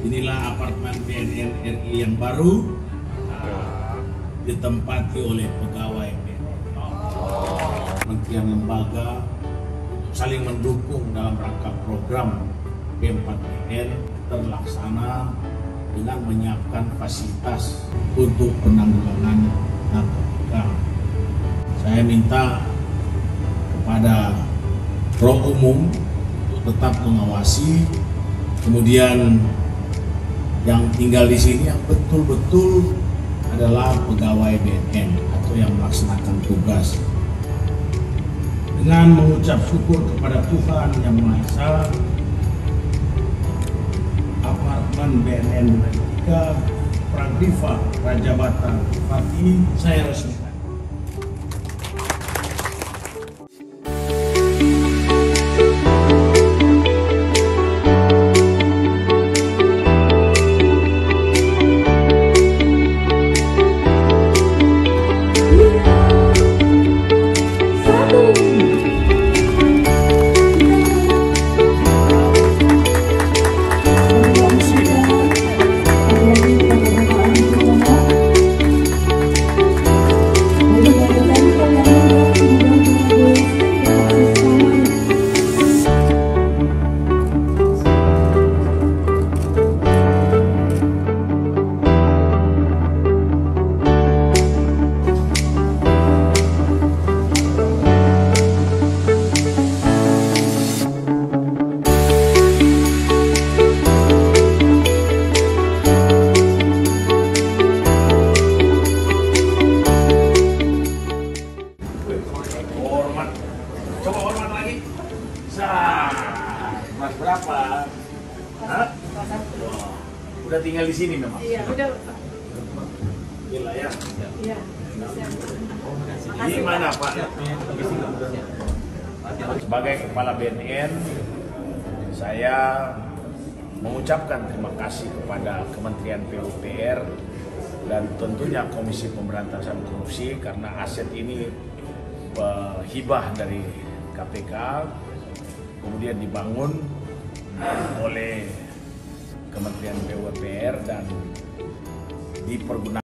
Inilah apartemen BNN RI yang baru ditempati oleh pegawai BNN. Kementerian lembaga saling mendukung dalam rangka program B4BN terlaksana dengan menyiapkan fasilitas untuk penanggulangan narkotika. Saya minta kepada Pro Umum untuk tetap mengawasi, kemudian yang tinggal di sini yang betul-betul adalah pegawai BNN atau yang melaksanakan tugas. Dengan mengucap syukur kepada Tuhan Yang Maha Esa, apartemen BNN 3 Pragrifa Raja Bata Pati saya resmikan. Coba hormat lagi. Mas berapa? Hah? Udah tinggal di sini memang? Iya, udah. Gila ya? Iya. Gimana Pak? Sebagai Kepala BNN, saya mengucapkan terima kasih kepada Kementerian PUPR dan tentunya Komisi Pemberantasan Korupsi karena aset ini hibah dari KPK, kemudian dibangun oleh Kementerian PUPR dan dipergunakan